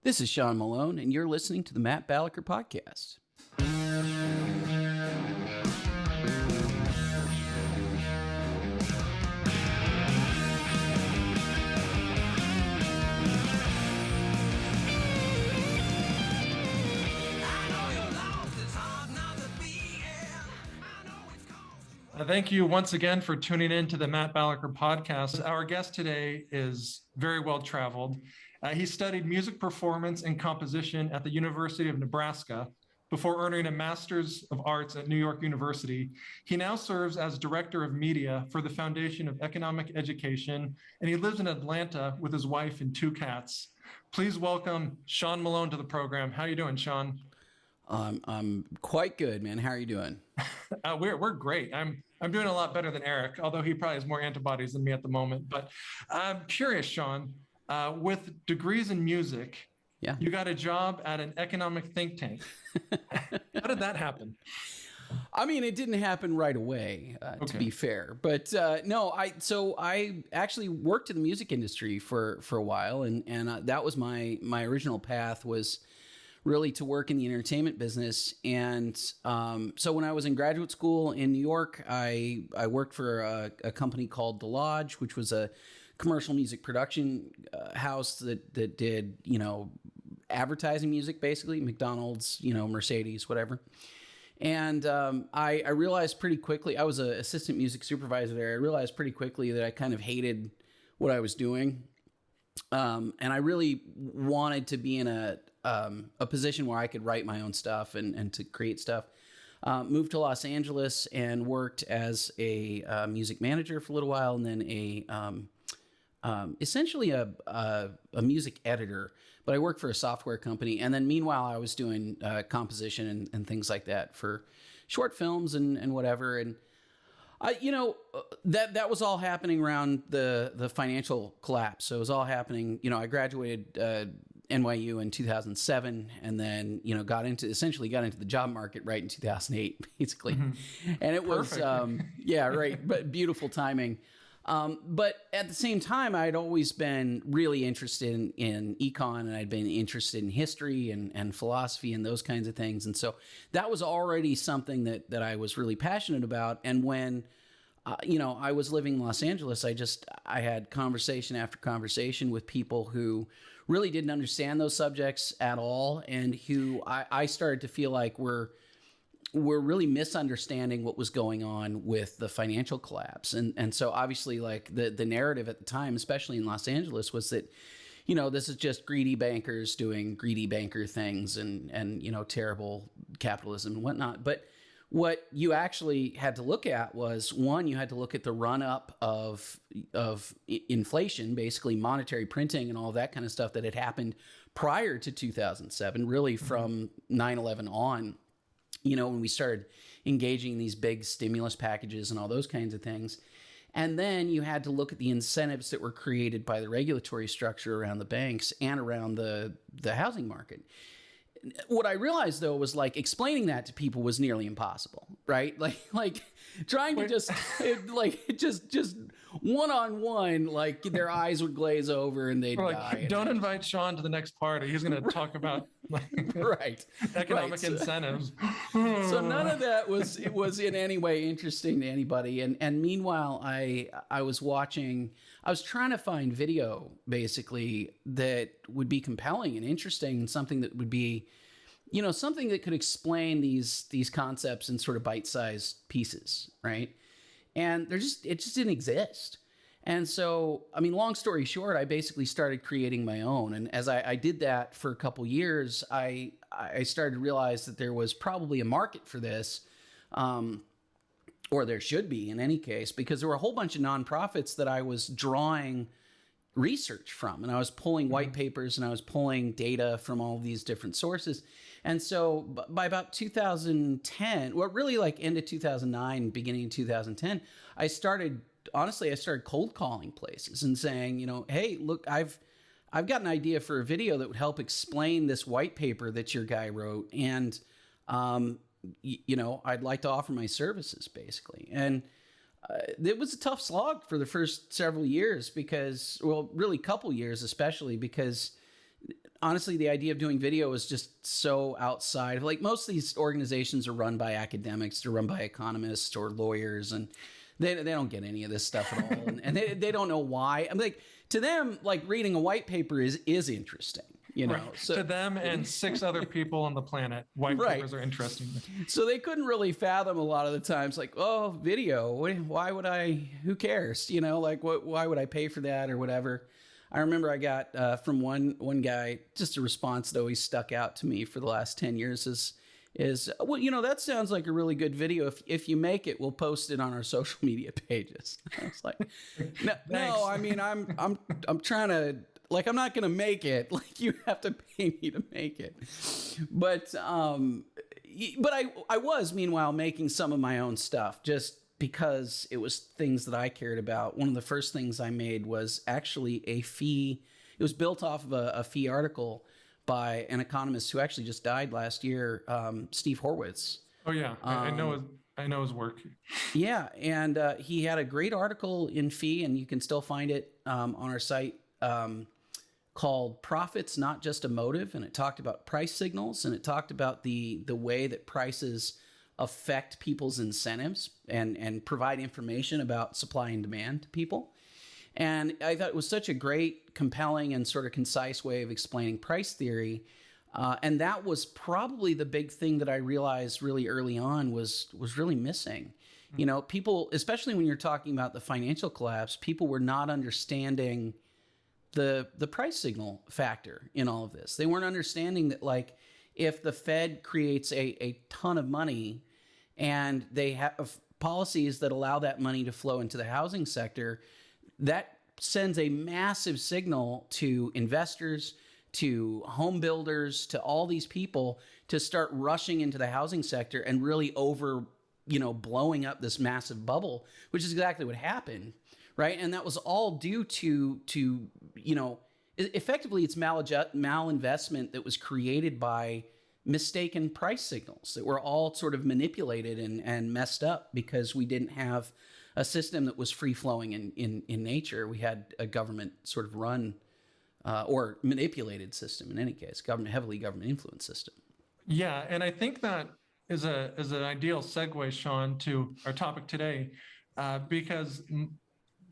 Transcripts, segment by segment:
This is Sean Malone, and you're listening to the Matt Balaker podcast. Thank you once again for tuning in to the Matt Balaker podcast. Our guest today is very well traveled. He studied music performance and composition at the University of Nebraska before earning a Master's of Arts at New York University. He now serves as Director of Media for the Foundation of Economic Education, and he lives in Atlanta with his wife and two cats. Please welcome Sean Malone to the program. How are you doing, Sean? I'm quite good, man. How are you doing? We're great. I'm doing a lot better than Eric, although he probably has more antibodies than me at the moment. But I'm curious, Sean, with degrees in music, you got a job at an economic think tank. How did that happen? I mean, it didn't happen right away, to be fair. But no, I actually worked in the music industry for a while, and that was my original path was really to work in the entertainment business. And so when I was in graduate school in New York, I worked for a company called The Lodge, which was a commercial music production house that did, advertising music, basically, McDonald's, Mercedes, whatever. And I realized pretty quickly, I was an assistant music supervisor there. I realized pretty quickly that I kind of hated what I was doing. And I really wanted to be in a position where I could write my own stuff and to create stuff. Moved to Los Angeles and worked as a music manager for a little while, and then essentially a music editor. But I worked for a software company, and then meanwhile I was doing composition and things like that for short films and whatever. And that was all happening around the financial collapse. So it was all happening. I graduated NYU in 2007, and then got into the job market right in 2008, basically. Mm-hmm. And it was right, but beautiful timing. But at the same time, I'd always been really interested in econ, and I'd been interested in history and philosophy and those kinds of things. And so that was already something that I was really passionate about. And when, I was living in Los Angeles, I had conversation after conversation with people who really didn't understand those subjects at all, and who I started to feel like were really misunderstanding what was going on with the financial collapse. And so obviously, like the narrative at the time, especially in Los Angeles, was that, this is just greedy bankers doing greedy banker things and terrible capitalism and whatnot. But what you actually had to look at was, one, you had to look at the run-up of inflation, basically monetary printing and all that kind of stuff that had happened prior to 2007, really from 9/11 on. When we started engaging in these big stimulus packages and all those kinds of things. And then you had to look at the incentives that were created by the regulatory structure around the banks and around the housing market. What I realized, though, was like explaining that to people was nearly impossible, right? Like trying to just one-on-one, like their eyes would glaze over and they'd die. Don't invite Sean to the next party. He's going to talk about economic incentives. So none of that was in any way interesting to anybody. And meanwhile, I was trying to find video basically that would be compelling and interesting, and something that would be, something that could explain these concepts in sort of bite-sized pieces, right? And it just didn't exist. And so, I mean, long story short, I basically started creating my own. And as I did that for a couple years, I started to realize that there was probably a market for this, or there should be in any case, because there were a whole bunch of nonprofits that I was drawing research from, and I was pulling white papers and I was pulling data from all of these different sources. And so by about 2010, well, really like end of 2009, beginning of 2010, I started cold calling places and saying, hey, look, I've got an idea for a video that would help explain this white paper that your guy wrote, and I'd like to offer my services, basically. And it was a tough slog for the first several years because, well, really couple years, especially because honestly, the idea of doing video is just so outside. Like most of these organizations are run by academics, they're run by economists or lawyers, and they don't get any of this stuff at all. And they don't know why. I'm like, to them, like reading a white paper is interesting, you know. Right. So To them and 6 other people on the planet, white Right. papers are interesting. so they couldn't really fathom a lot of the times, like, oh, video, why would I, who cares? You know, like why would I pay for that or whatever? I remember I got from one guy, just a response that always stuck out to me for the last 10 years is, well, you know, that sounds like a really good video. If you make it, we'll post it on our social media pages. I was like, no, I mean, I'm trying to, like, I'm not going to make it. Like, you have to pay me to make it. But I was, meanwhile, making some of my own stuff just because it was things that I cared about. One of the first things I made was actually a fee. It was built off of a fee article by an economist who actually just died last year, Steve Horwitz. Oh yeah, I know his work. Yeah, and he had a great article in Fee, and you can still find it on our site, called "Profits Not Just a Motive," and it talked about price signals, and it talked about the way that prices affect people's incentives and provide information about supply and demand to people. And I thought it was such a great, compelling, and sort of concise way of explaining price theory. And that was probably the big thing that I realized really early on was really missing. You know, people, especially when you're talking about the financial collapse, people were not understanding the price signal factor in all of this. They weren't understanding that, like, if the Fed creates a ton of money and they have policies that allow that money to flow into the housing sector, that sends a massive signal to investors, to home builders, to all these people to start rushing into the housing sector and really blowing up this massive bubble, which is exactly what happened, right? And that was all due to effectively it's malinvestment that was created by mistaken price signals that were all sort of manipulated and messed up because we didn't have a system that was free-flowing in nature. We had a government sort of run or manipulated system in any case, heavily government influenced system. Yeah, and I think that is an ideal segue, Sean, to our topic today, because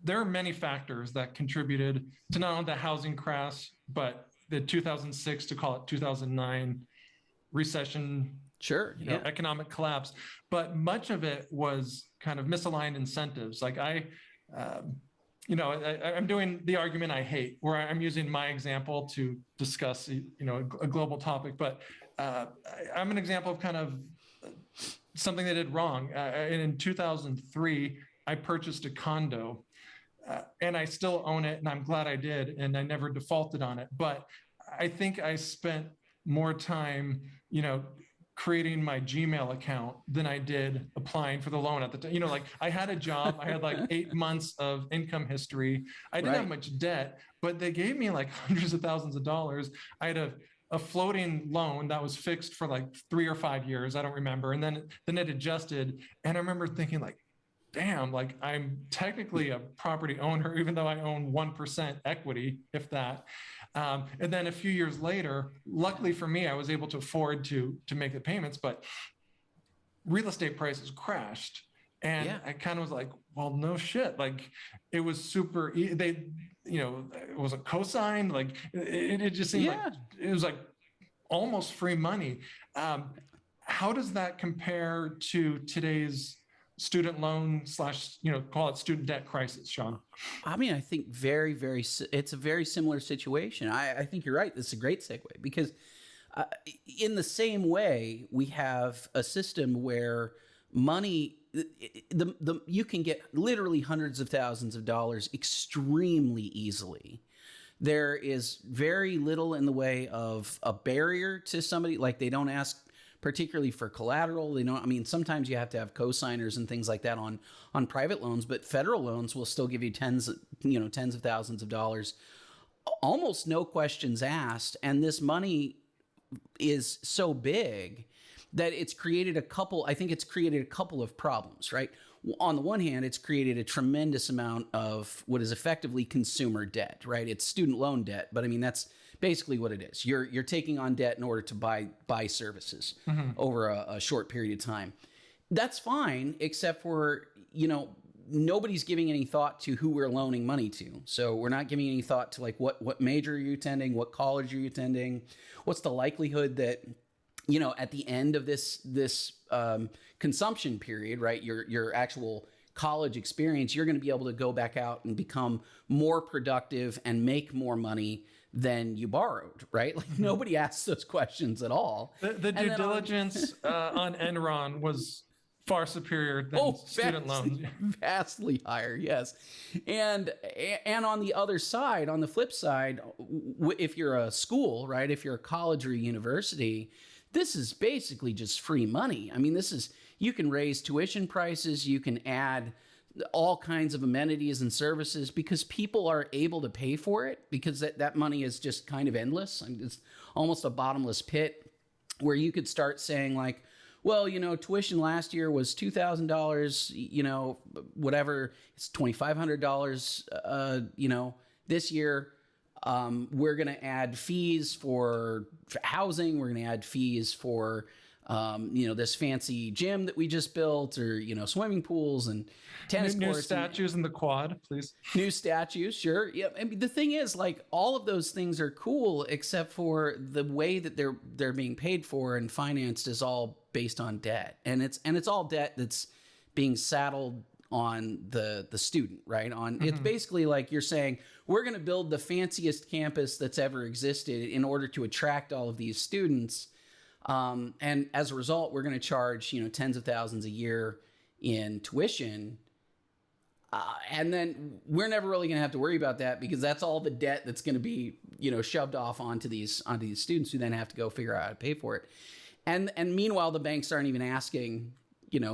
there are many factors that contributed to not only the housing crash, but the 2006 to call it 2009 recession, Sure, economic collapse. But much of it was kind of misaligned incentives. Like I'm doing the argument I hate, where I'm using my example to discuss, a global topic. But I'm an example of kind of something they did wrong. In 2003, I purchased a condo, and I still own it, and I'm glad I did, and I never defaulted on it. But I think I spent more time, creating my Gmail account than I did applying for the loan at the time. Like I had a job, I had like 8 months of income history. I didn't have much debt, but they gave me like hundreds of thousands of dollars. I had a floating loan that was fixed for like 3 or 5 years. I don't remember. And then it adjusted. And I remember thinking like, damn, like I'm technically a property owner, even though I own 1% equity, if that. And then a few years later, luckily for me, I was able to afford to make the payments, but real estate prices crashed. And I kind of was like, well, no shit. Like it was super, it was a cosign. Like it just seemed like it was like almost free money. How does that compare to today's student loan / call it student debt crisis, Sean? I mean, I think it's a very similar situation. I think you're right. This is a great segue because in the same way, we have a system where money, you can get literally hundreds of thousands of dollars extremely easily. There is very little in the way of a barrier to somebody. Like they don't ask particularly for collateral. Sometimes you have to have cosigners and things like that on private loans, but federal loans will still give you tens of thousands of dollars, almost no questions asked. And this money is so big that it's created a couple of problems, right? On the one hand, it's created a tremendous amount of what is effectively consumer debt, right? It's student loan debt, but I mean, that's basically what it is. You're taking on debt in order to buy services over a short period of time. That's fine, except for, nobody's giving any thought to who we're loaning money to. So we're not giving any thought to like what major are you attending, what college are you attending, what's the likelihood that, at the end of this consumption period, right, your actual college experience, you're going to be able to go back out and become more productive and make more money than you borrowed, right? Like nobody asks those questions at all. The due diligence on Enron was far superior than student loans. Vastly higher, yes. And on the other side, on the flip side, if you're a school, right, if you're a college or a university, this is basically just free money. I mean, you can raise tuition prices, you can add all kinds of amenities and services because people are able to pay for it because that money is just kind of endless. I mean, it's almost a bottomless pit where you could start saying like, well, tuition last year was $2,000, whatever, it's $2,500, this year. We're going to add fees for housing. We're going to add fees for, this fancy gym that we just built or, swimming pools and tennis courts. New statues in the quad, please. New statues, sure. Yeah. I mean, the thing is, like, all of those things are cool, except for the way that they're being paid for and financed is all based on debt. And it's all debt that's being saddled on the student, right? It's basically like you're saying, we're going to build the fanciest campus that's ever existed in order to attract all of these students. And as a result, we're going to charge, tens of thousands a year in tuition. And then we're never really going to have to worry about that because that's all the debt that's going to be, shoved off onto these students who then have to go figure out how to pay for it. And meanwhile, the banks aren't even asking,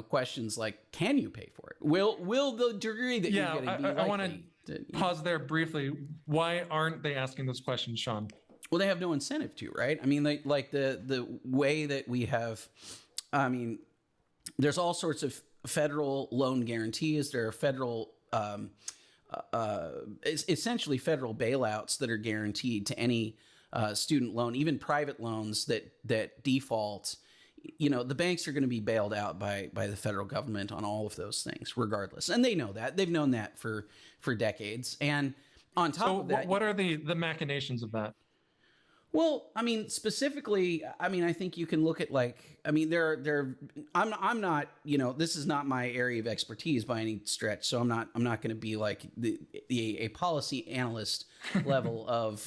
questions like, can you pay for it? Will the degree that you're getting be likely? I want to pause there briefly. Why aren't they asking those questions, Sean? Well, they have no incentive to, right? I mean, like the way that we have, there's all sorts of federal loan guarantees. There are federal, essentially federal bailouts that are guaranteed to any student loan, even private loans that default. The banks are going to be bailed out by the federal government on all of those things, regardless. And they know that. They've known that for decades. And on top of that, what are the machinations of that? Well, specifically, I think you can look at I'm not, this is not my area of expertise by any stretch. So I'm not going to be like a policy analyst level of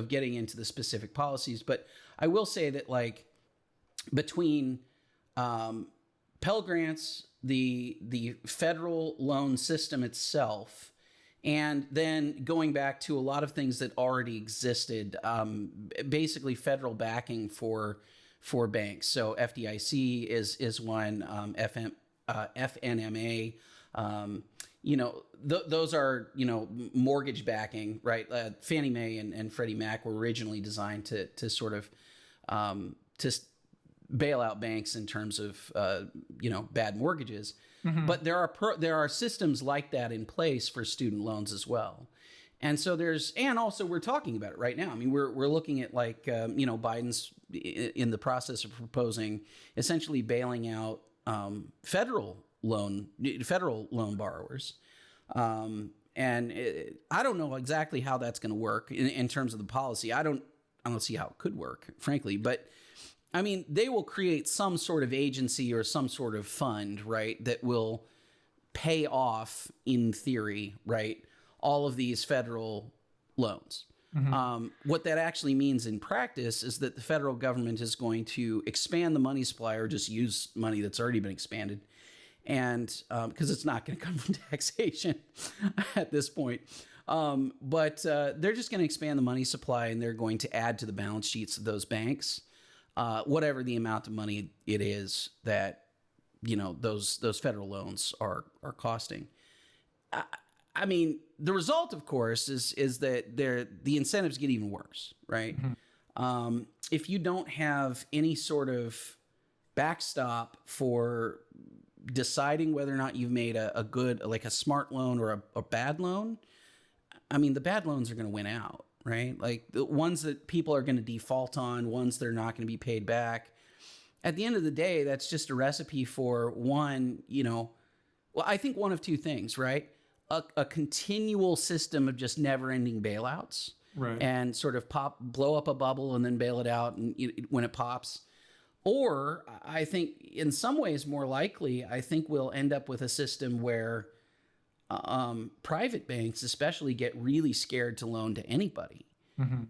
getting into the specific policies. But I will say that between Pell Grants, the federal loan system itself, and then going back to a lot of things that already existed, basically federal backing for banks. So FDIC is one, FNMA, those are, mortgage backing, right? Fannie Mae and Freddie Mac were originally designed to sort of to bail out banks in terms of, bad mortgages. Mm-hmm. But there are systems like that in place for student loans as well. And so and also we're talking about it right now. I mean, we're looking at Biden's in the process of proposing essentially bailing out federal loan borrowers. And I don't know exactly how that's going to work in terms of the policy. I don't see how it could work, frankly, but they will create some sort of agency or some sort of fund, right, that will pay off, in theory, right, all of these federal loans. Mm-hmm. What that actually means in practice is that the federal government is going to expand the money supply or just use money that's already been expanded. And because it's not going to come from taxation at this point. But they're just going to expand the money supply and they're going to add to the balance sheets of those banks. Whatever the amount of money it is that, those federal loans are costing. The result, of course, is that the incentives get even worse, right? Mm-hmm. If you don't have any sort of backstop for deciding whether or not you've made a good, like a smart loan or a bad loan, the bad loans are going to win out. right? Like the ones that people are going to default on, ones that are not going to be paid back. At the end of the day, that's just a recipe for one, well, I think one of two things, right? A continual system of just never-ending bailouts, Right. and sort of blow up a bubble and then bail it out and when it pops. Or I think in some ways more likely, I think we'll end up with a system where private banks especially get really scared to loan to anybody,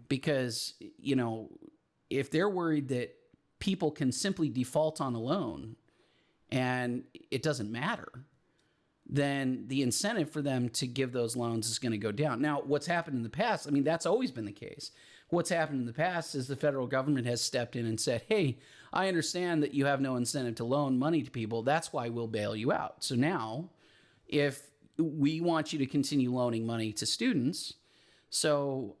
because, if they're worried that people can simply default on a loan and it doesn't matter, then the incentive for them to give those loans is going to go down. Now, what's happened in the past, I mean, that's always been the case. What's happened in the past is the federal government has stepped in and said, hey, I understand that you have no incentive to loan money to people. That's why we'll bail you out. So now, if we want you to continue loaning money to students, so,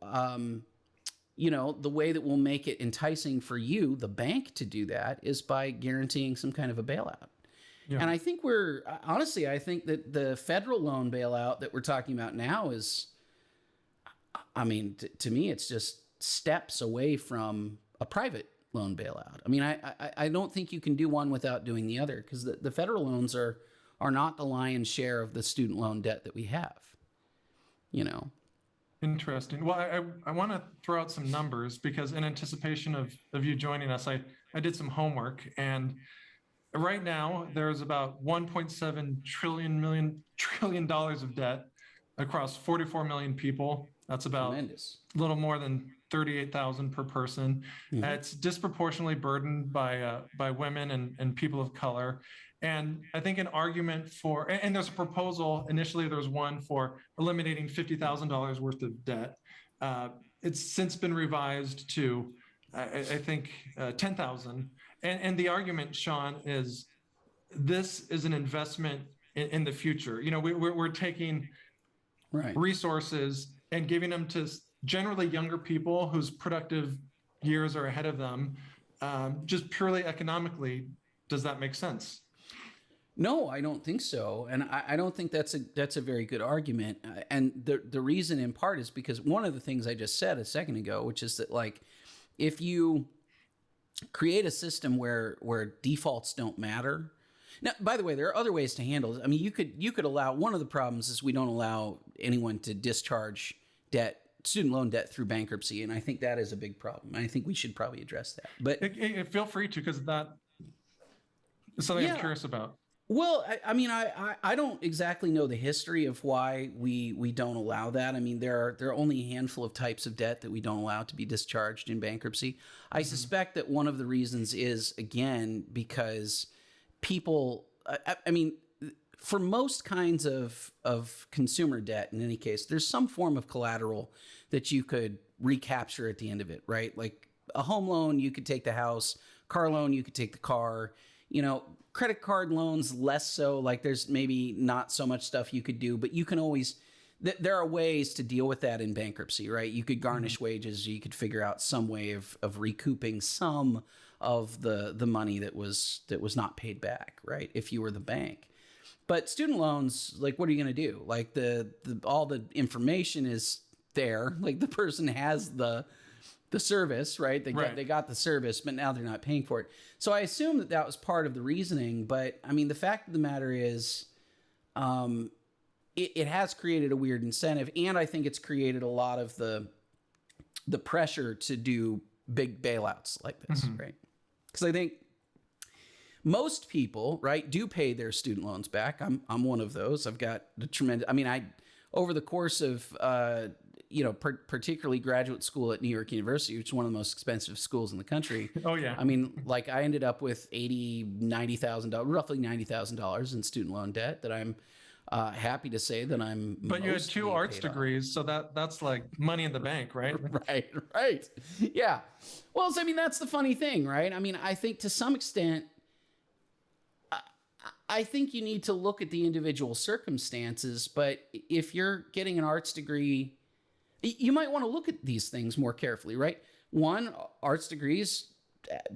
the way that we'll make it enticing for you, the bank, to do that is by guaranteeing some kind of a bailout. Yeah. And I think I think that the federal loan bailout that we're talking about now is, I mean, to me, it's just steps away from a private loan bailout. I mean, I don't think you can do one without doing the other, because the federal loans are not the lion's share of the student loan debt that we have, Interesting. Well, I want to throw out some numbers, because in anticipation of you joining us, I did some homework, and right now there's about $1.7 trillion of debt across 44 million people. That's about tremendous. A little more than 38,000 per person. It's disproportionately burdened by women and people of color. And I think an argument for, and there's a proposal, initially there was one for eliminating $50,000 worth of debt. It's since been revised to, I think, 10,000. And the argument, Sean, is this is an investment in the future. We're taking resources and giving them to generally younger people whose productive years are ahead of them, just purely economically. Does that make sense? No, I don't think so. And I don't think that's a very good argument. And the reason in part is because one of the things I just said a second ago, which is that, like, if you create a system where defaults don't matter. Now, by the way, there are other ways to handle it. I mean, you could allow, one of the problems is we don't allow anyone to discharge student loan debt through bankruptcy. And I think that is a big problem. I think we should probably address that. But feel free to, because that is something I'm curious about. Well, I mean, I don't exactly know the history of why we don't allow that. I mean, there are only a handful of types of debt that we don't allow to be discharged in bankruptcy. I suspect that one of the reasons is, again, because people, I mean, for most kinds of consumer debt, in any case, there's some form of collateral that you could recapture at the end of it, right? Like a home loan, you could take the house. Car loan, you could take the car. Credit card loans, less so. Like there's maybe not so much stuff you could do, but you can always, there are ways to deal with that in bankruptcy, right? You could garnish wages. You could figure out some way of recouping some of the money that was not paid back, right? If you were the bank. But student loans, like, what are you going to do? Like all the information is there. Like the person has the service, right? They got the service, but now they're not paying for it. So I assume that was part of the reasoning. But I mean, the fact of the matter is, it has created a weird incentive, and I think it's created a lot of the pressure to do big bailouts like this, right? Because I think most people, right, do pay their student loans back. I'm one of those. I've got the tremendous. I mean, over the course of particularly graduate school at New York University, which is one of the most expensive schools in the country. Oh, yeah. I mean, like I ended up with roughly $90,000 in student loan debt that I'm happy to say that I'm. But you had 2 arts degrees, so that's like money in the bank, right? Right. Yeah. Well, I mean, that's the funny thing, right? I mean, I think to some extent, I think you need to look at the individual circumstances, but if you're getting an arts degree, you might want to look at these things more carefully, right? One, arts degrees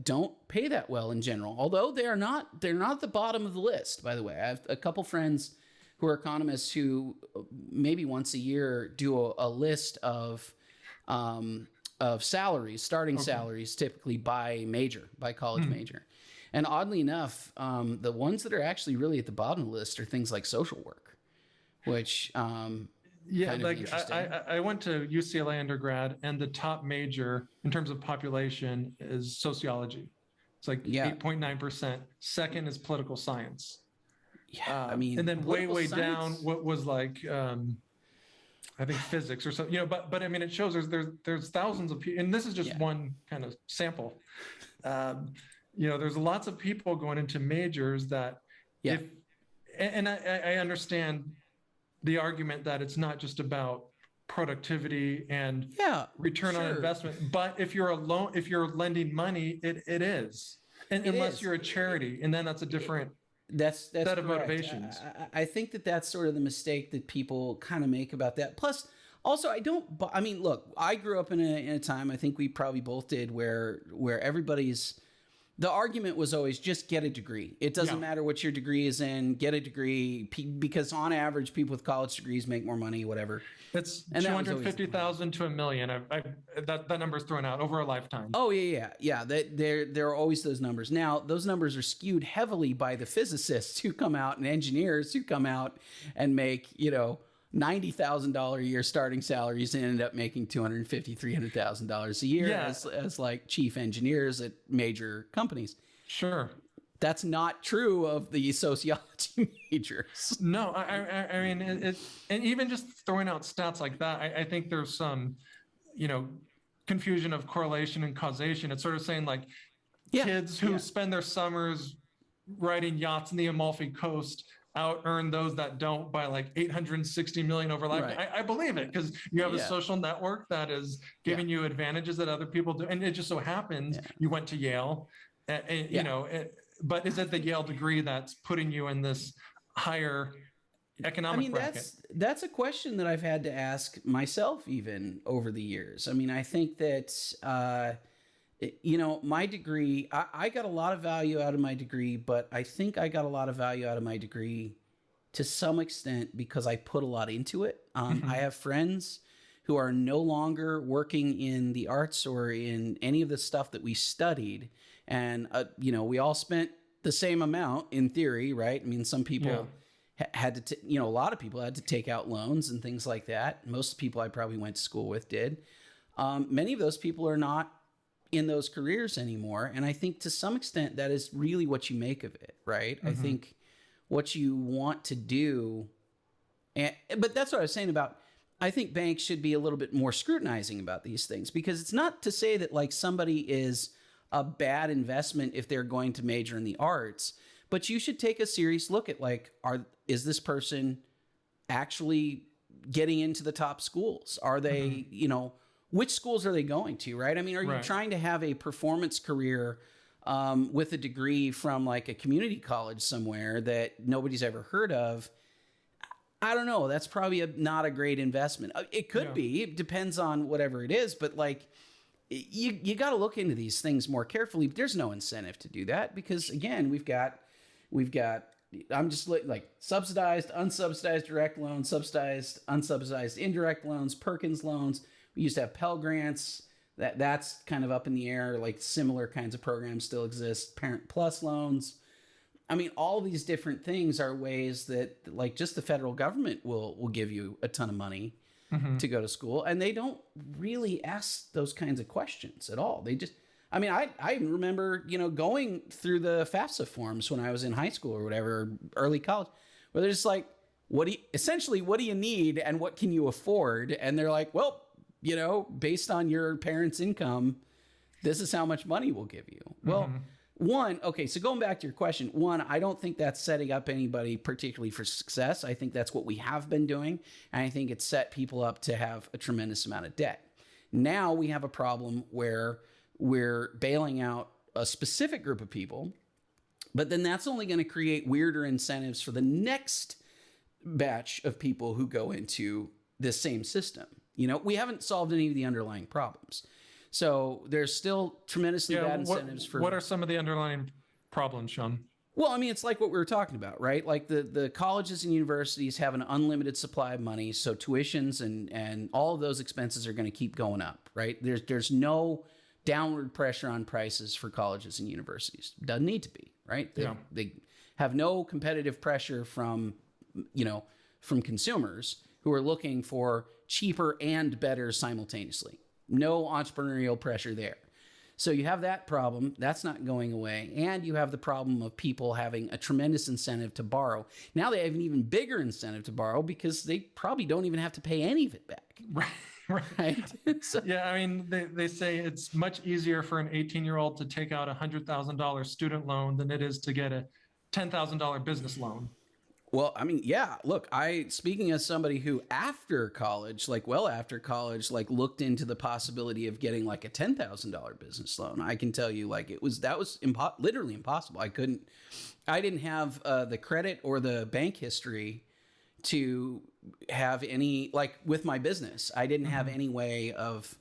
don't pay that well in general, although they're not at the bottom of the list, by the way. I have a couple friends who are economists who maybe once a year do a list of of salaries, starting salaries, typically by college major. And oddly enough, the ones that are actually really at the bottom of the list are things like social work, which yeah, like I went to UCLA undergrad, and the top major in terms of population is sociology. It's like 8.9%. Second is political science. Yeah, I mean, and then way down, what was like, I think physics or something, but I mean, it shows there's thousands of people, and this is just one kind of sample. There's lots of people going into majors that and I understand the argument that it's not just about productivity and return on investment, but if you're lending money, it is, and unless you're a charity, and then that's a different that's set of motivations. I think that's sort of the mistake that people kind of make about that. Plus, also, I mean, look, I grew up in a time, I think we probably both did, where the argument was always just get a degree. It doesn't matter what your degree is in, get a degree, because on average, people with college degrees make more money, whatever. It's 250,000 to $1 million. That number's thrown out over a lifetime. Oh, yeah. There are always those numbers. Now, those numbers are skewed heavily by the physicists who come out and engineers who come out and make, $90,000 a year starting salaries and end up making $250,000, $300,000 a year as like chief engineers at major companies. Sure. That's not true of the sociology majors. No, I mean, and even just throwing out stats like that, I think there's some, confusion of correlation and causation. It's sort of saying like kids who spend their summers riding yachts in the Amalfi Coast out earn those that don't by like 860 million over life. Right. I believe it, because you have a social network that is giving you advantages that other people do. And it just so happens you went to Yale, but is it the Yale degree that's putting you in this higher economic bracket? That's a question that I've had to ask myself even over the years. I mean, I think that, my degree, I got a lot of value out of my degree, but I think I got a lot of value out of my degree to some extent because I put a lot into it. I have friends who are no longer working in the arts or in any of the stuff that we studied. And, we all spent the same amount in theory, right? I mean, some people had to, a lot of people had to take out loans and things like that. Most people I probably went to school with did. Many of those people are not in those careers anymore. And I think to some extent that is really what you make of it, right? I think what you want to do, but that's what I was saying about, I think banks should be a little bit more scrutinizing about these things, because it's not to say that like somebody is a bad investment if they're going to major in the arts, but you should take a serious look at like, is this person actually getting into the top schools? Are they, which schools are they going to, right? I mean, are you trying to have a performance career with a degree from like a community college somewhere that nobody's ever heard of? I don't know. That's probably not a great investment. It could be. It depends on whatever it is. But like, you got to look into these things more carefully. But there's no incentive to do that because, again, we've got. I'm just like subsidized, unsubsidized direct loans, subsidized, unsubsidized indirect loans, Perkins loans. We used to have Pell Grants. That's kind of up in the air. Like similar kinds of programs still exist. Parent Plus loans. I mean, all these different things are ways that like just the federal government will give you a ton of money to go to school. And they don't really ask those kinds of questions at all. They just, I mean, I even remember, going through the FAFSA forms when I was in high school or whatever, early college, where they're just like, what do you need and what can you afford? And they're like, well, based on your parents' income, this is how much money we'll give you. Well, so going back to your question, I don't think that's setting up anybody particularly for success. I think that's what we have been doing. And I think it's set people up to have a tremendous amount of debt. Now we have a problem where we're bailing out a specific group of people, but then that's only going to create weirder incentives for the next batch of people who go into this same system. We haven't solved any of the underlying problems. So there's still tremendously bad incentives for... What are some of the underlying problems, Sean? Well, I mean, it's like what we were talking about, right? Like the colleges and universities have an unlimited supply of money, so tuitions and all of those expenses are going to keep going up, right? There's no downward pressure on prices for colleges and universities. Doesn't need to be, right? They have no competitive pressure from consumers who are looking for cheaper and better simultaneously. No entrepreneurial pressure there. So you have that problem. That's not going away. And you have the problem of people having a tremendous incentive to borrow. Now they have an even bigger incentive to borrow because they probably don't even have to pay any of it back. Right. So, yeah, I mean, they say it's much easier for an 18-year-old to take out a $100,000 student loan than it is to get a $10,000 business loan. Well, I mean, yeah, look, speaking as somebody who after college, looked into the possibility of getting like a $10,000 business loan. I can tell you that was literally impossible. I didn't have the credit or the bank history to have any, like with my business, I didn't have any way of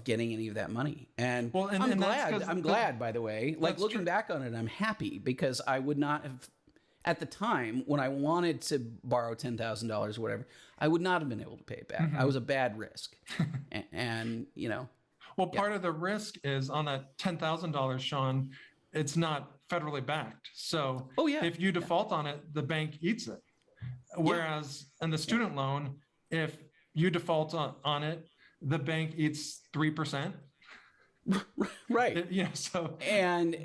getting any of that money. And I'm glad, by the way, like looking back on it, I'm happy because I would not have, at the time when I wanted to borrow $10,000 or whatever, I would not have been able to pay it back. I was a bad risk. and Well, part of the risk is on that $10,000, Sean, it's not federally backed. So if you default on it, the bank eats it. Whereas in the student loan, if you default on it, the bank eats 3%. Right. So and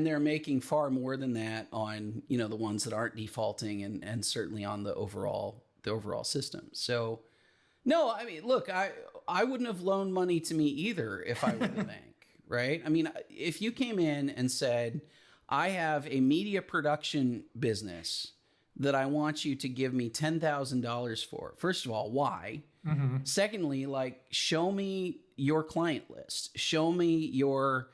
they're making far more than that on, the ones that aren't defaulting and certainly on the overall system. So no, I mean, look, I wouldn't have loaned money to me either if I were the bank, right? I mean, if you came in and said, I have a media production business that I want you to give me $10,000 for. First of all, why? Secondly, show me your client list. Show me your...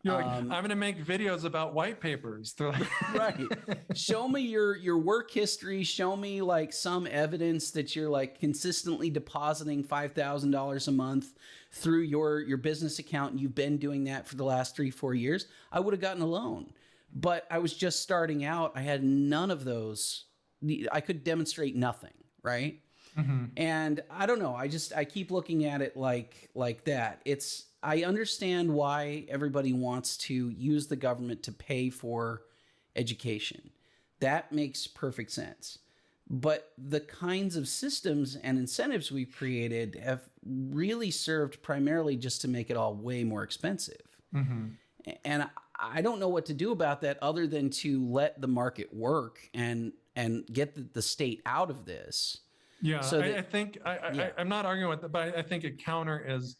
I'm going to make videos about white papers. They're like... Right. Show me your work history. Show me some evidence that you're consistently depositing $5,000 a month through your business account. And you've been doing that for the last 3-4 years. I would have gotten a loan, but I was just starting out. I had none of those. I could demonstrate nothing. Right. And I don't know. I keep looking at it like that. I understand why everybody wants to use the government to pay for education. That makes perfect sense. But the kinds of systems and incentives we've created have really served primarily just to make it all way more expensive. And I don't know what to do about that other than to let the market work and get the state out of this. Yeah, so I think I'm not arguing with that, but I think a counter is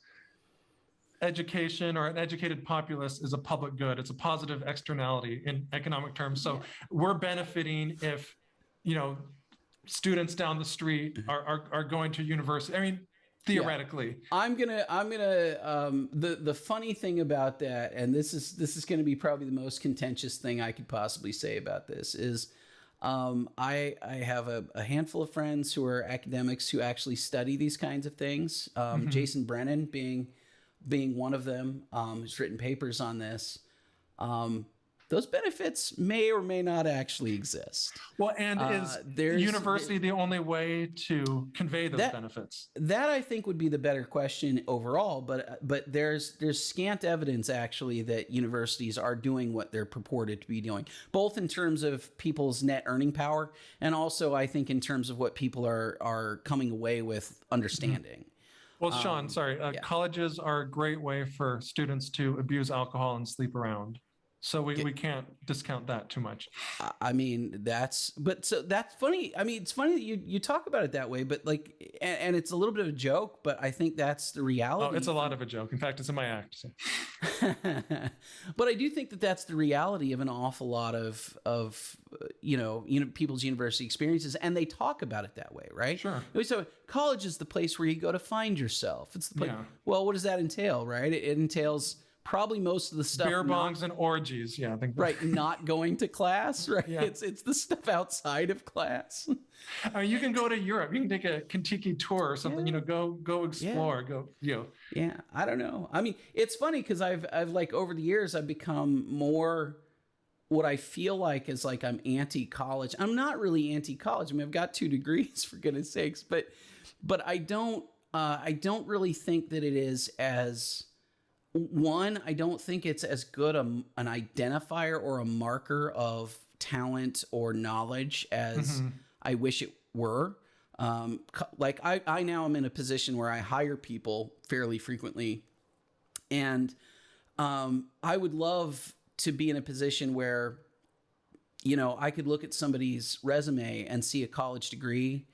education or an educated populace is a public good. It's a positive externality in economic terms. So we're benefiting if, students down the street are going to university. I mean, theoretically. The funny thing about that, and this is going to be probably the most contentious thing I could possibly say about this is, I have a handful of friends who are academics who actually study these kinds of things. Jason Brennan being one of them, who's written papers on this. Those benefits may or may not actually exist. Well, and is university the only way to convey those benefits? That I think would be the better question overall. But there's scant evidence actually that universities are doing what they're purported to be doing, both in terms of people's net earning power and also I think in terms of what people are coming away with understanding. Well, Sean, colleges are a great way for students to abuse alcohol and sleep around. So we can't discount that too much. I mean, that's funny. I mean, it's funny that you talk about it that way, but and it's a little bit of a joke, but I think that's the reality. Oh, it's a lot of a joke. In fact, it's in my act. So. But I do think that that's the reality of an awful lot of people's university experiences, and they talk about it that way, right? Sure. So college is the place where you go to find yourself. It's the place. Yeah. Well, what does that entail, right? It entails probably most of the stuff. Beer bongs and orgies. Yeah. I think right. Not going to class. Right. Yeah. It's the stuff outside of class. I mean, you can go to Europe. You can take a Kentucky tour or something, go explore, Yeah. I don't know. I mean, it's funny because I've over the years, I've become more what I feel like is like I'm anti-college. I'm not really anti-college. I mean, I've got 2 degrees for goodness sakes, but I don't really think that it is as one. I don't think it's as good an identifier or a marker of talent or knowledge as I wish it were. Like I now am in a position where I hire people fairly frequently, and I would love to be in a position where, I could look at somebody's resume and see a college degree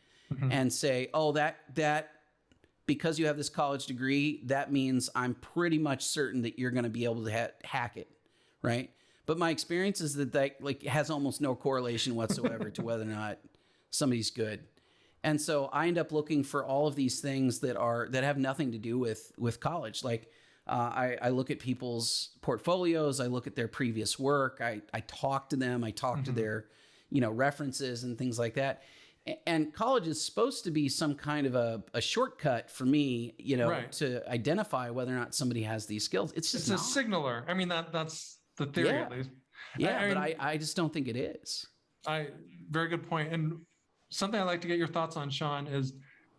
and say, oh, that because you have this college degree, that means I'm pretty much certain that you're going to be able to hack it, right? But my experience is that like has almost no correlation whatsoever to whether or not somebody's good. And so I end up looking for all of these things that have nothing to do with college. Like I look at people's portfolios, I look at their previous work, I talk to them, I talk to their references and things like that. And college is supposed to be some kind of a shortcut for me, Right. to identify whether or not somebody has these skills. It's just It's a signaler. I mean, that's the theory, Yeah. at least. Yeah, but mean, I just don't think it is. very good point. And something I'd like to get your thoughts on, Sean, is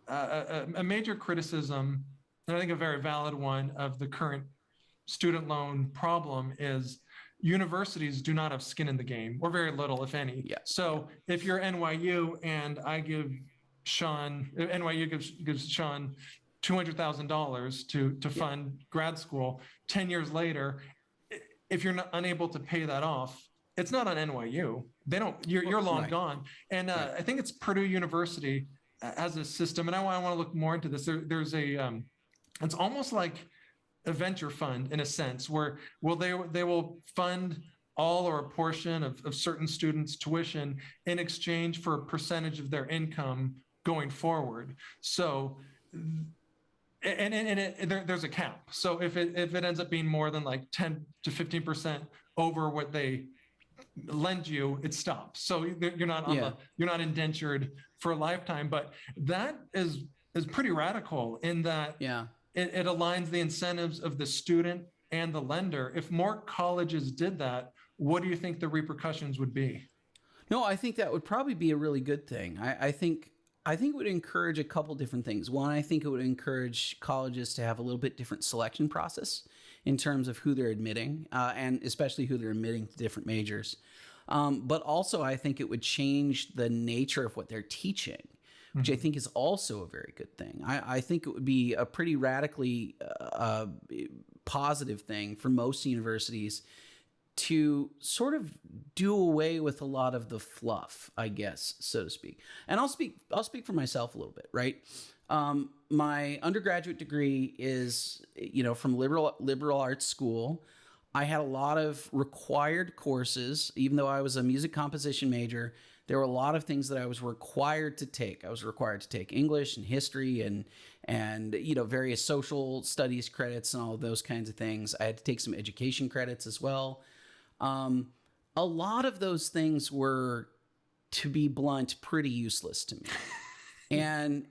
a major criticism, and I think a very valid one, of the current student loan problem is universities do not have skin in the game, or very little, if any. Yeah. So if you're NYU and NYU gives Sean $200,000 to fund grad school, 10 years later, if you're unable to pay that off, it's not on NYU. They don't. You're long Right. gone. And I think it's Purdue University has a system, and I want to look more into this. There's a it's almost like a venture fund in a sense, where they will fund all or a portion of certain students' tuition in exchange for a percentage of their income going forward. So, there's a cap. So if it ends up being more than like 10 to 15% over what they lend you, it stops. So you're not you're not indentured for a lifetime. But that is pretty radical in that it aligns the incentives of the student and the lender. If more colleges did that, what do you think the repercussions would be? No, I think that would probably be a really good thing. I think it would encourage a couple different things. One, I think it would encourage colleges to have a little bit different selection process in terms of who they're admitting, and especially who they're admitting to different majors. But also, I think it would change the nature of what they're teaching, which I think is also a very good thing. I think it would be a pretty radically positive thing for most universities to sort of do away with a lot of the fluff, I guess, so to speak. And I'll speak for myself a little bit, right? My undergraduate degree is, from liberal arts school. I had a lot of required courses, even though I was a music composition major. There were a lot of things that I was required to take. I was required to take English and history and various social studies credits and all of those kinds of things. I had to take some education credits as well. A lot of those things were, to be blunt, pretty useless to me. And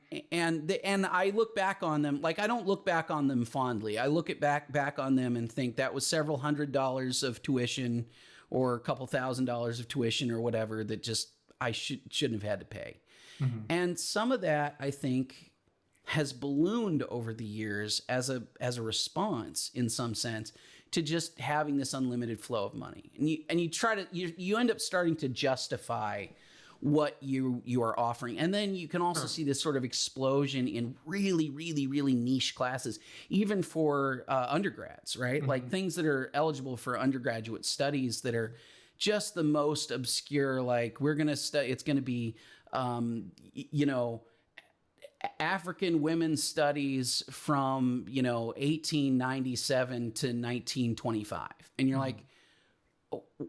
I look back on them, like I don't look back on them fondly. I look back on them and think that was several $100s of tuition or a couple $1,000s of tuition or whatever that just I shouldn't have had to pay. Mm-hmm. And some of that, I think, has ballooned over the years as a response, in some sense, to just having this unlimited flow of money. And you end up starting to justify what you are offering. And then you can also see this sort of explosion in really, really, really niche classes, even for undergrads, right? Mm-hmm. Like things that are eligible for undergraduate studies that are just the most obscure, like we're going to study, it's going to be, African women's studies from, 1897 to 1925. And you're like,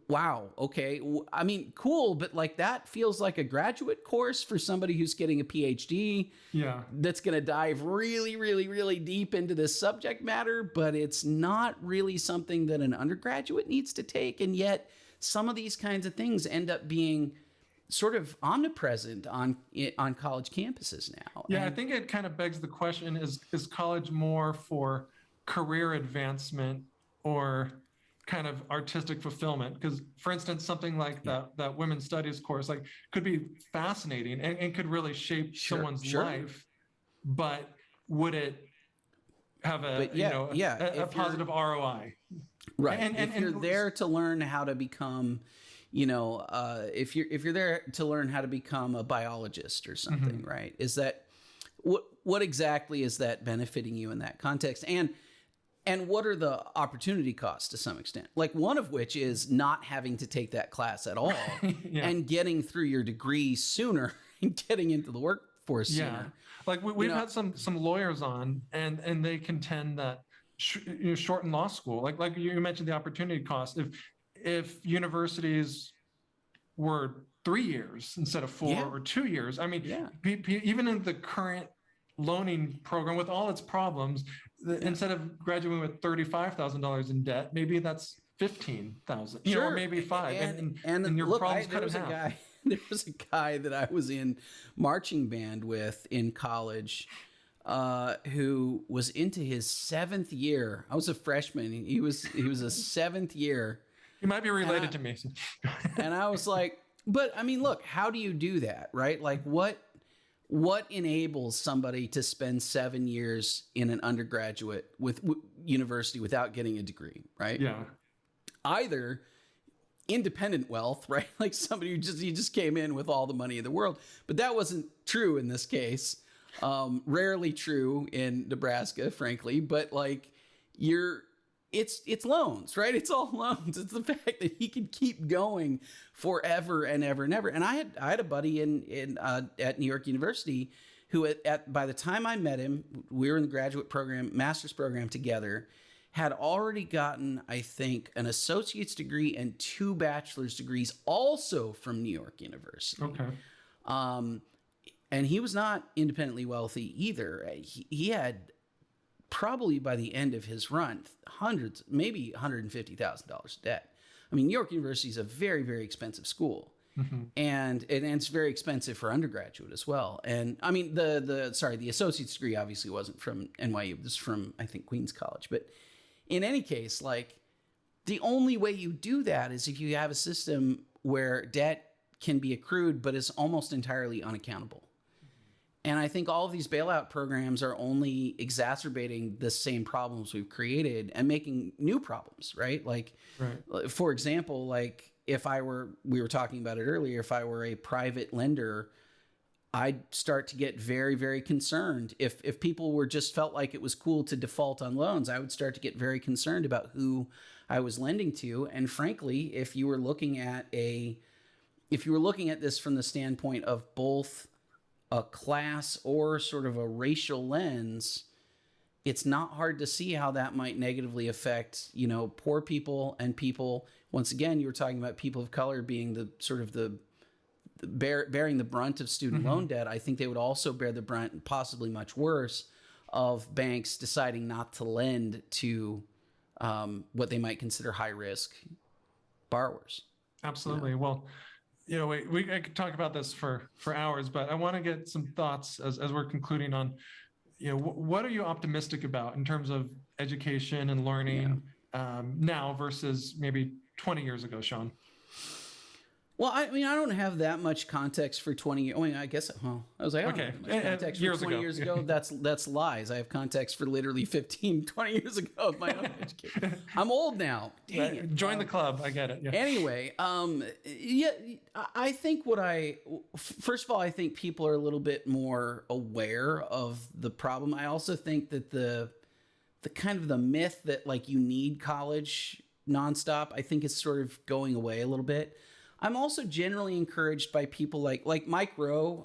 wow, okay. I mean, cool, but like that feels like a graduate course for somebody who's getting a PhD. Yeah. That's going to dive really, really, really deep into this subject matter, but it's not really something that an undergraduate needs to take. And yet some of these kinds of things end up being sort of omnipresent on college campuses now. Yeah, I think it kind of begs the question, is college more for career advancement or kind of artistic fulfillment? Because, for instance, something like Yeah. that women's studies course, like, could be fascinating and could really shape someone's Sure. life, but would it have But yeah, a if you're positive ROI? right, And if you're there to learn how to become, if you're there to learn how to become a biologist or something, right? Is that what exactly is that benefiting you in that context? And what are the opportunity costs to some extent? Like one of which is not having to take that class at all yeah. and getting through your degree sooner and getting into the workforce sooner. Like we've had some lawyers on, and they contend that shorten law school. Like you mentioned, the opportunity cost. If universities were 3 years instead of 4 or 2 years, I mean, even in the current loaning program with all its problems, instead of graduating with $35,000 in debt, maybe that's 15,000, or maybe 5, and your look, problems cut in half. There was a guy that I was in marching band with in college, who was into his 7th year. I was a freshman. He was a 7th year. He might be related to me. And I was like, but I mean, look, how do you do that, right? Like what enables somebody to spend 7 years in an undergraduate university without getting a degree, right? Yeah. Either independent wealth, right? Like somebody who just came in with all the money in the world, but that wasn't true in this case. Rarely true in Nebraska, frankly, but like it's loans, right? It's all loans. It's the fact that he could keep going forever and ever and ever. And I had a buddy at New York University who by the time I met him, we were in the graduate program, master's program together, had already gotten, I think, an associate's degree and 2 bachelor's degrees also from New York University. Okay. And he was not independently wealthy either. He had probably by the end of his run, hundreds, maybe $150,000 debt. I mean, New York University is a very, very expensive school. And it's very expensive for undergraduate as well. And I mean, the associate's degree obviously wasn't from NYU. This is from, I think, Queens College. But in any case, like the only way you do that is if you have a system where debt can be accrued, but is almost entirely unaccountable. And I think all of these bailout programs are only exacerbating the same problems we've created and making new problems, right? Like, for example, like we were talking about it earlier, if I were a private lender, I'd start to get very, very concerned. If people were just felt like it was cool to default on loans, I would start to get very concerned about who I was lending to. And frankly, if you were looking at this from the standpoint of both a class or sort of a racial lens, it's not hard to see how that might negatively affect, poor people and people. Once again, you were talking about people of color being the sort of bearing the brunt of student loan debt. I think they would also bear the brunt, and possibly much worse, of banks deciding not to lend to what they might consider high risk borrowers. Absolutely. Well, I could talk about this for hours, but I want to get some thoughts as we're concluding on, what are you optimistic about in terms of education and learning now versus maybe 20 years ago, Sean? Well, I mean, I don't have that much context for 20 years. I mean, I guess, I was like, okay, context for 20 years ago. That's lies. I have context for literally 15, 20 years ago of my own education. I'm old now. Dang it. Join the club. I get it. Yeah. Anyway, I think first of all, I think people are a little bit more aware of the problem. I also think that the kind of the myth that like you need college nonstop, I think is sort of going away a little bit. I'm also generally encouraged by people like Mike Rowe,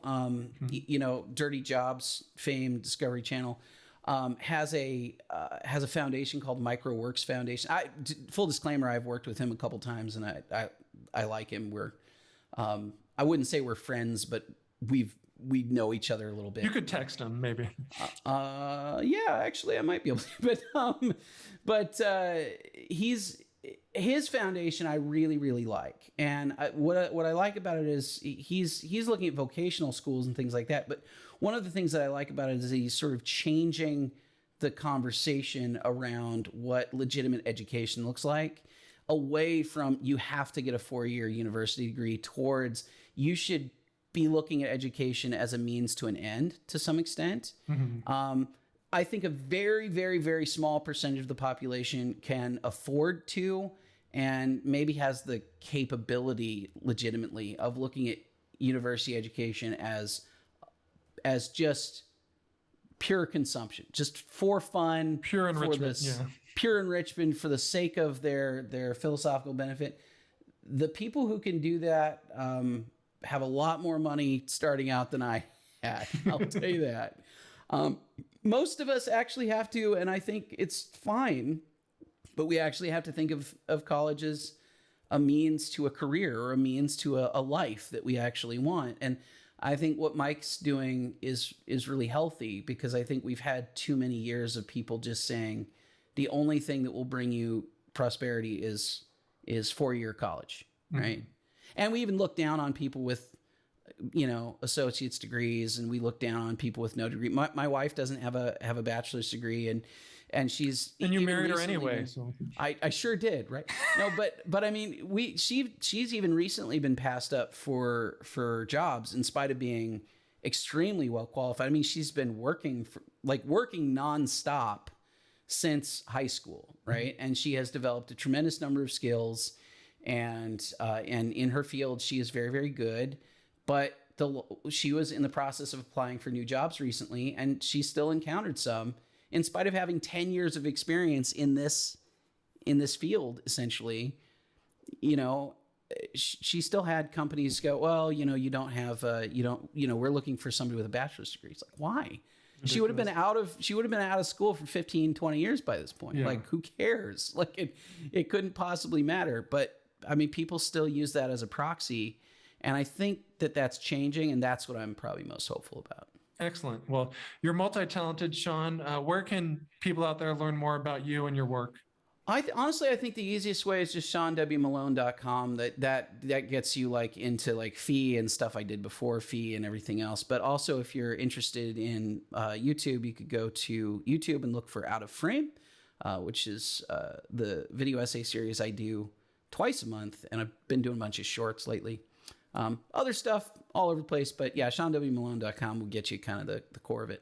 Dirty Jobs fame, Discovery Channel, has a foundation called Micro Works Foundation. Full disclaimer, I've worked with him a couple times, and I like him. I wouldn't say we're friends, but we know each other a little bit. You could text him, maybe. Yeah, actually, I might be able to. But his foundation I really, really like. And what I like about it is he's looking at vocational schools and things like that. But one of the things that I like about it is he's sort of changing the conversation around what legitimate education looks like. away from you have to get a 4-year university degree towards you should be looking at education as a means to an end to some extent. I think a very, very, very small percentage of the population can afford to and maybe has the capability legitimately of looking at university education as just pure consumption, just for fun, pure enrichment, pure enrichment for the sake of their philosophical benefit. The people who can do that have a lot more money starting out than I had. I'll tell you that. Most of us actually have to, and I think it's fine, but we actually have to think of college as a means to a career or a means to a life that we actually want. And I think what Mike's doing is really healthy, because I think we've had too many years of people just saying the only thing that will bring you prosperity is 4-year college, right? And we even look down on people with, associate's degrees, and we look down on people with no degree. My wife doesn't have a bachelor's degree, and she's you married her anyway. So I sure did, right? No, but I mean, she's even recently been passed up for jobs in spite of being extremely well qualified. I mean, she's been working nonstop since high school, right? And she has developed a tremendous number of skills, and in her field, she is very, very good. But she was in the process of applying for new jobs recently, and she still encountered some, in spite of having 10 years of experience in this field, essentially. She still had companies go, well, you don't have, we're looking for somebody with a bachelor's degree. It's like, why? Ridiculous. She would have been out of school for 15, 20 years by this point. Yeah. Like, who cares? Like, it couldn't possibly matter. But I mean, people still use that as a proxy. And I think that's changing, and that's what I'm probably most hopeful about. Excellent. Well, you're multi-talented, Sean. Where can people out there learn more about you and your work? Honestly, I think the easiest way is just SeanWMalone.com. That gets you into fee and stuff I did before fee and everything else. But also, if you're interested in YouTube, you could go to YouTube and look for Out of Frame, which is the video essay series I do twice a month. And I've been doing a bunch of shorts lately. Other stuff all over the place, but yeah, SeanWMalone.com will get you kind of the core of it.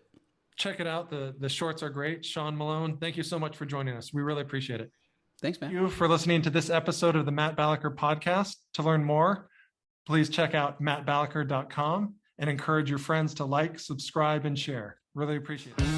Check it out. The shorts are great. Sean Malone, thank you so much for joining us. We really appreciate it. Thanks, man. Thank you for listening to this episode of the Matt Balaker podcast. To learn more, please check out mattbalaker.com and encourage your friends to like, subscribe, and share. Really appreciate it.